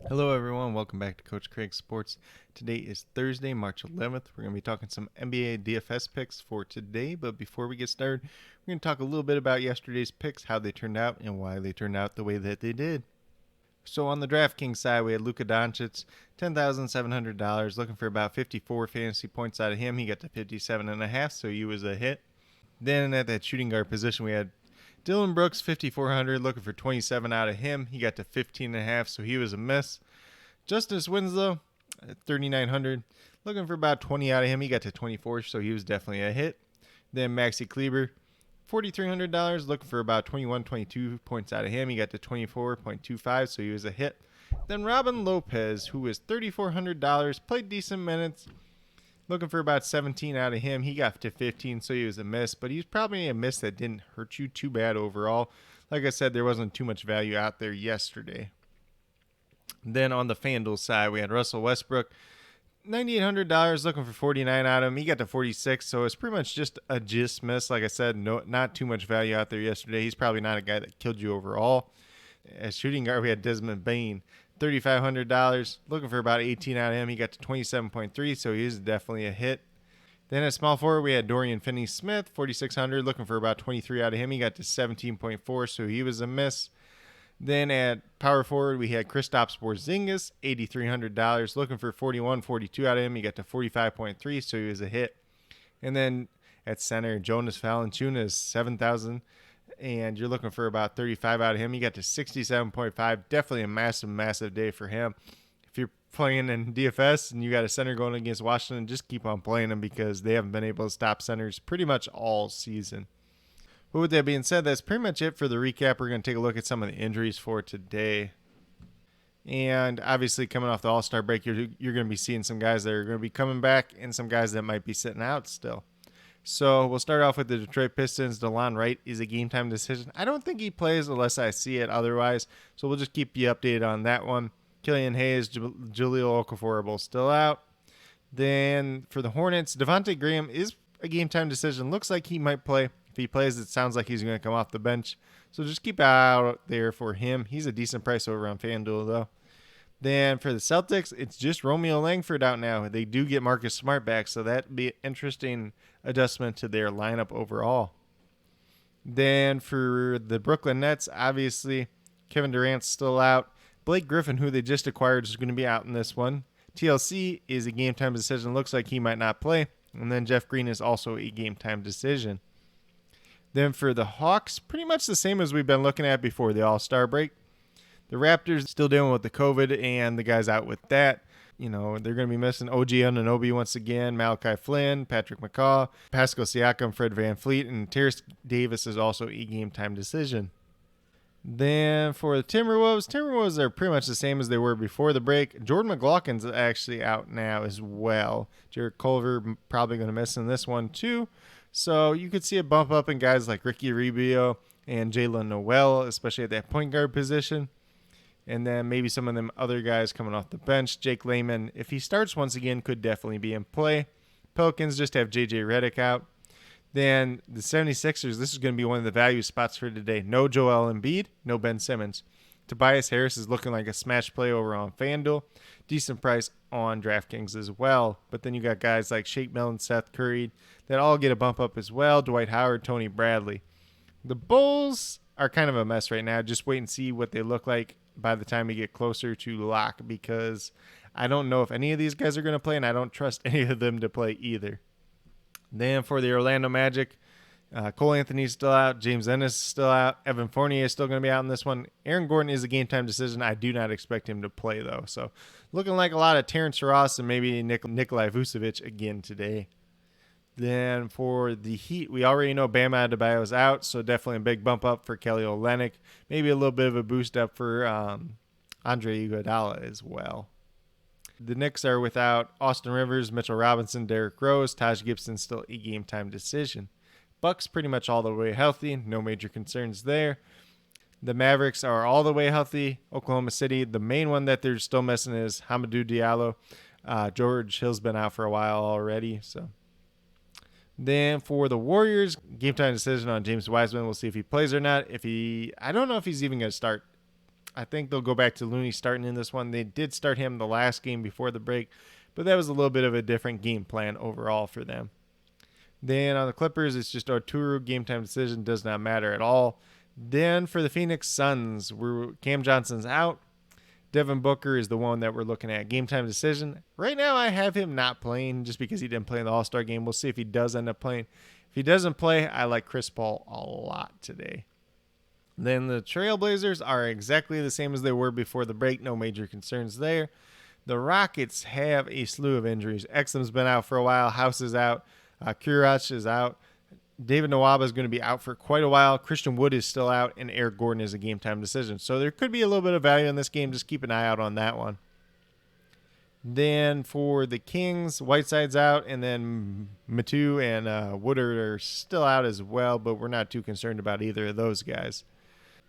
Hello everyone, welcome back to Coach Craig Sports. Today is Thursday, March 11th. We're going to be talking some NBA DFS picks for today, but before we get started, we're going to talk a little bit about yesterday's picks, how they turned out, and why they turned out the way that they did. So on the DraftKings side, we had Luka Doncic, $10,700, looking for about 54 fantasy points out of him. He got to 57.5, so he was a hit. Then at that shooting guard position, we had Dylan Brooks, 5,400, looking for 27 out of him. He got to 15.5, so he was a miss. Justice Winslow, 3,900, looking for about 20 out of him. He got to 24, so he was definitely a hit. Then Maxi Kleber, $4,300, looking for about 21, 22 points out of him. He got to 24.25, so he was a hit. Then Robin Lopez, who was $3,400, played decent minutes, looking for about 17 out of him. He got to 15, so he was a miss, but he's probably a miss that didn't hurt you too bad overall. Like I said, there wasn't too much value out there yesterday. Then on the FanDuel side, we had Russell Westbrook, $9,800, looking for 49 out of him. He got to 46, so it's pretty much just a miss. Like I said, not too much value out there yesterday. He's probably not a guy that killed you overall. As shooting guard, we had Desmond Bane, $3,500, looking for about 18 out of him. He got to 27.3, so he is definitely a hit. Then at small forward, we had Dorian Finney-Smith, 4,600, looking for about 23 out of him. He got to 17.4, so he was a miss. Then at power forward, we had Kristaps Porzingis, $8,300, looking for 41, 42 out of him. He got to 45.3, so he was a hit. And then at center, Jonas Valanciunas, 7,000, and you're looking for about 35 out of him. He got to 67.5. Definitely a massive day for him. If you're playing in DFS and you got a center going against Washington, just keep on playing them because they haven't been able to stop centers pretty much all season. But with that being said, that's pretty much it for the recap. We're going to take a look at some of the injuries for today. And obviously, coming off the All-Star break, you're going to be seeing some guys that are going to be coming back and some guys that might be sitting out still. So we'll start off with the Detroit Pistons. DeLon Wright is a game-time decision. I don't think he plays unless I see it otherwise. So we'll just keep you updated on that one. Killian Hayes, Jahlil Okafor are both still out. Then for the Hornets, Devontae Graham is a game-time decision. Looks like he might play. If he plays, it sounds like he's going to come off the bench. So just keep out there for him. He's a decent price over on FanDuel, though. Then for the Celtics, it's just Romeo Langford out now. They do get Marcus Smart back, so that'd be an interesting adjustment to their lineup overall. Then for the Brooklyn Nets, obviously, Kevin Durant's still out. Blake Griffin, who they just acquired, is going to be out in this one. TLC is a game-time decision. Looks like he might not play. And then Jeff Green is also a game-time decision. Then for the Hawks, pretty much the same as we've been looking at before the All-Star break. The Raptors still dealing with the COVID and the guys out with that. You know, they're going to be missing OG Anunoby once again, Malachi Flynn, Patrick McCaw, Pascal Siakam, Fred VanVleet, and Terrence Davis is also a game-time decision. Then for the Timberwolves are pretty much the same as they were before the break. Jordan McLaughlin's actually out now as well. Jarrett Culver probably going to miss in this one too. So you could see a bump up in guys like Ricky Rubio and Jalen Noel, especially at that point guard position. And then maybe some of them other guys coming off the bench. Jake Layman, if he starts once again, could definitely be in play. Pelicans just have J.J. Redick out. Then the 76ers, this is going to be one of the value spots for today. No Joel Embiid, no Ben Simmons. Tobias Harris is looking like a smash play over on FanDuel. Decent price on DraftKings as well. But then you got guys like Shake Milton, Seth Curry that all get a bump up as well. Dwight Howard, Tony Bradley. The Bulls are kind of a mess right now. Just wait and see what they look like by the time we get closer to lock, because I don't know if any of these guys are going to play, and I don't trust any of them to play either. Then for the Orlando Magic, Cole Anthony's still out. James Ennis is still out. Evan Fournier is still going to be out in this one. Aaron Gordon is a game-time decision. I do not expect him to play, though. So looking like a lot of Terrence Ross and maybe Nikolai Vucevic again today. Then for the Heat, we already know Bam Adebayo is out, so definitely a big bump up for Kelly Olynyk. Maybe a little bit of a boost up for Andre Iguodala as well. The Knicks are without Austin Rivers, Mitchell Robinson, Derrick Rose, Taj Gibson still a game-time decision. Bucks pretty much all the way healthy, no major concerns there. The Mavericks are all the way healthy. Oklahoma City, the main one that they're still missing is Hamidou Diallo. George Hill's been out for a while already, so. Then for the Warriors, game time decision on James Wiseman. We'll see if he plays or not. I don't know if he's even going to start I think they'll go back to Looney starting in this one. They did start him the last game before the break, but that was a little bit of a different game plan overall for them. Then on the Clippers, it's just Arturo. Game time decision does not matter at all. Then for the Phoenix Suns, Cam Johnson's out. Devin Booker is the one that we're looking at. Game time decision. Right now, I have him not playing just because he didn't play in the All-Star game. We'll see if he does end up playing. If he doesn't play, I like Chris Paul a lot today. Then the Trailblazers are exactly the same as they were before the break. No major concerns there. The Rockets have a slew of injuries. Exum's been out for a while. House is out. Kurach is out. David Nwaba is going to be out for quite a while. Christian Wood is still out, and Eric Gordon is a game time decision. So there could be a little bit of value in this game. Just keep an eye out on that one. Then for the Kings, Whiteside's out, and then Matu and Woodard are still out as well, but we're not too concerned about either of those guys.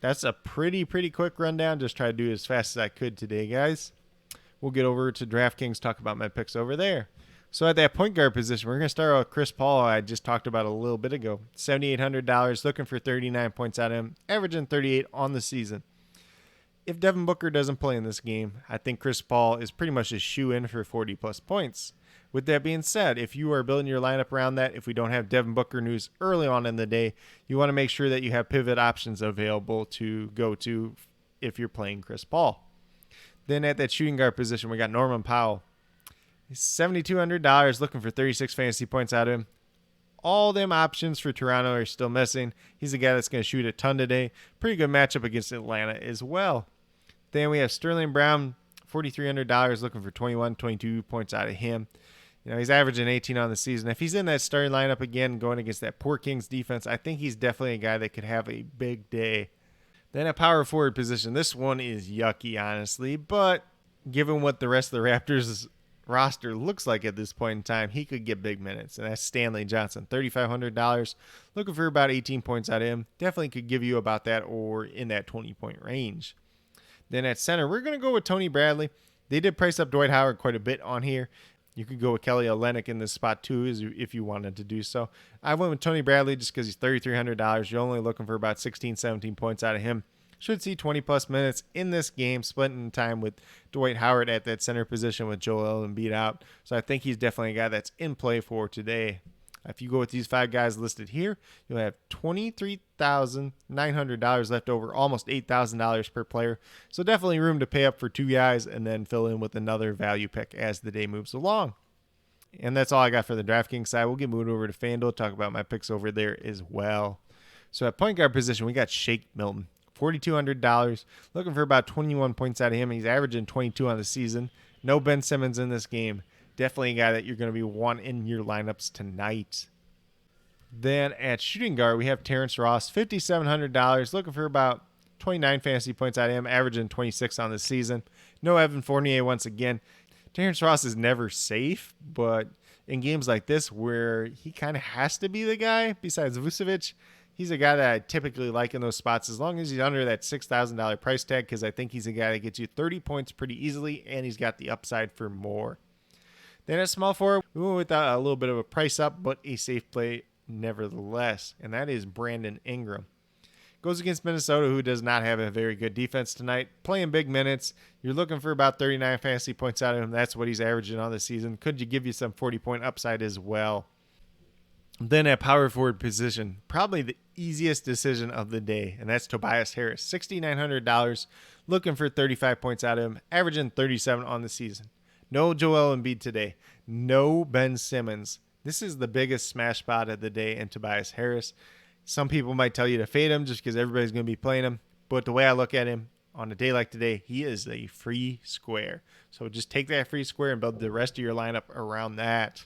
That's a pretty quick rundown. Just try to do it as fast as I could today, guys. We'll get over to DraftKings, talk about my picks over there. So at that point guard position, we're going to start with Chris Paul. I just talked about a little bit ago. $7,800, looking for 39 points out of him, averaging 38 on the season. If Devin Booker doesn't play in this game, I think Chris Paul is pretty much a shoe-in for 40-plus points. With that being said, if you are building your lineup around that, if we don't have Devin Booker news early on in the day, you want to make sure that you have pivot options available to go to if you're playing Chris Paul. Then at that shooting guard position, we got Norman Powell. $7,200, looking for 36 fantasy points out of him. All them options for Toronto are still missing. He's a guy that's going to shoot a ton today. Pretty good matchup against Atlanta as well. Then we have Sterling Brown, $4,300, looking for 22 points out of him. You know, he's averaging 18 on the season. If he's in that starting lineup again, going against that poor Kings defense, I think he's definitely a guy that could have a big day. Then at power forward position, this one is yucky, honestly, but given what the rest of the Raptors roster looks like at this point in time, he could get big minutes, and that's Stanley Johnson, $3,500, looking for about 18 points out of him. Definitely could give you about that or in that 20-point range. Then at center, we're going to go with Tony Bradley. They did price up Dwight Howard quite a bit on here. You could go with Kelly Olynyk in this spot too, if you wanted to do so. I went with Tony Bradley just because he's $3,300. You're only looking for about 16, 17 points out of him. Should see 20-plus minutes in this game, splitting time with Dwight Howard at that center position with Joel Embiid out. So I think he's definitely a guy that's in play for today. If you go with these five guys listed here, you'll have $23,900 left over, almost $8,000 per player. So definitely room to pay up for two guys and then fill in with another value pick as the day moves along. And that's all I got for the DraftKings side. We'll get moved over to FanDuel, talk about my picks over there as well. So at point guard position, we got Shake Milton. $4,200, looking for about 21 points out of him. He's averaging 22 on the season. No Ben Simmons in this game. Definitely a guy that you're going to be wanting in your lineups tonight. Then at shooting guard, we have Terrence Ross, $5,700, looking for about 29 fantasy points out of him, averaging 26 on the season. No Evan Fournier once again. Terrence Ross is never safe, but in games like this where he kind of has to be the guy besides Vucevic, he's a guy that I typically like in those spots as long as he's under that $6,000 price tag, because I think he's a guy that gets you 30 points pretty easily, and he's got the upside for more. Then at small forward, we went with a little bit of a price up, but a safe play nevertheless, and that is Brandon Ingram. Goes against Minnesota, who does not have a very good defense tonight. Playing big minutes. You're looking for about 39 fantasy points out of him. That's what he's averaging on the season. Could you give you some 40-point upside as well? Then at power forward position, probably the easiest decision of the day, and that's Tobias Harris. $6,900, looking for 35 points out of him, averaging 37 on the season. No Joel Embiid today. No Ben Simmons. This is the biggest smash spot of the day in Tobias Harris. Some people might tell you to fade him just because everybody's going to be playing him, but the way I look at him, on a day like today, he is a free square. So just take that free square and build the rest of your lineup around that.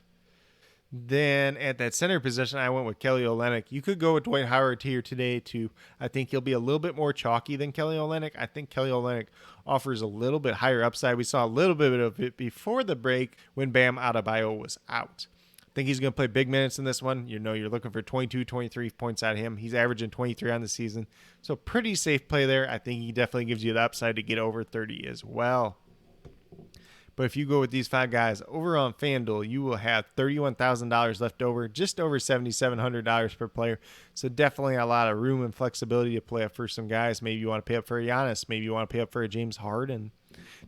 Then at that center position, I went with Kelly Olynyk. You could go with Dwight Howard here today too. I think he'll be a little bit more chalky than Kelly Olynyk. I think Kelly Olynyk offers a little bit higher upside. We saw a little bit of it before the break when Bam Adebayo was out. I think he's going to play big minutes in this one. You know, you're looking for 22, 23 points out of him. He's averaging 23 on the season. So pretty safe play there. I think he definitely gives you the upside to get over 30 as well. But if you go with these 5 guys over on FanDuel, you will have $31,000 left over, just over $7,700 per player. So definitely a lot of room and flexibility to play up for some guys. Maybe you want to pay up for a Giannis. Maybe you want to pay up for a James Harden.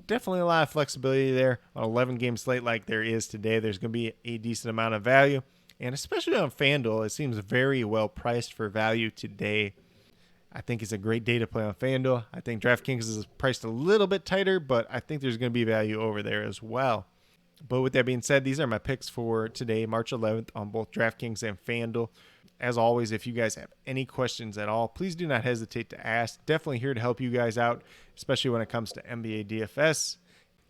Definitely a lot of flexibility there on an 11-game slate like there is today. There's going to be a decent amount of value. And especially on FanDuel, it seems very well priced for value today. I think it's a great day to play on FanDuel. I think DraftKings is priced a little bit tighter, but I think there's going to be value over there as well. But with that being said, these are my picks for today, March 11th, on both DraftKings and FanDuel. As always, if you guys have any questions at all, please do not hesitate to ask. Definitely here to help you guys out, especially when it comes to NBA DFS.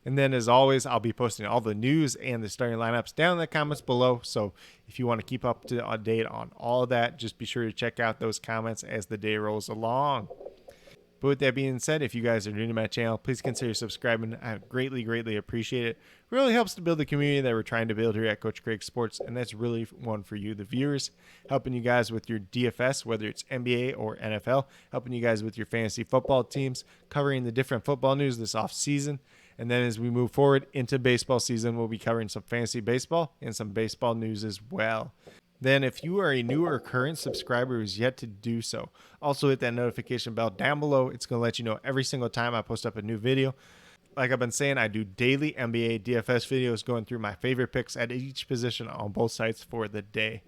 And then, as always, I'll be posting all the news and the starting lineups down in the comments below. So if you want to keep up to date on all of that, just be sure to check out those comments as the day rolls along. But with that being said, if you guys are new to my channel, please consider subscribing. I greatly, greatly appreciate it. It really helps to build the community that we're trying to build here at Coach Craig Sports, and that's really one for you, the viewers, helping you guys with your DFS, whether it's NBA or NFL, helping you guys with your fantasy football teams, covering the different football news this off season. And then as we move forward into baseball season, we'll be covering some fantasy baseball and some baseball news as well. Then if you are a new or current subscriber who's yet to do so, also hit that notification bell down below. It's going to let you know every single time I post up a new video. Like I've been saying, I do daily NBA DFS videos going through my favorite picks at each position on both sites for the day.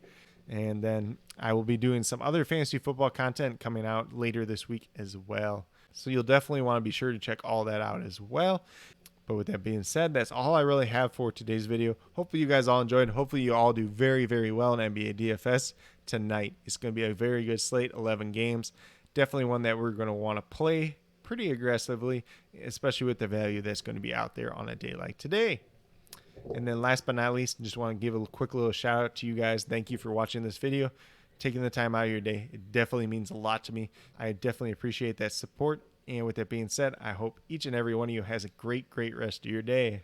And then I will be doing some other fantasy football content coming out later this week as well. So you'll definitely want to be sure to check all that out as well. But with that being said, that's all I really have for today's video. Hopefully you guys all enjoyed. Hopefully you all do very, very well in NBA DFS tonight. It's going to be a very good slate, 11 games. Definitely one that we're going to want to play pretty aggressively, especially with the value that's going to be out there on a day like today. And then last but not least, just want to give a quick little shout out to you guys. Thank you for watching this video, taking the time out of your day. It definitely means a lot to me. I definitely appreciate that support. And with that being said, I hope each and every one of you has a great, great rest of your day.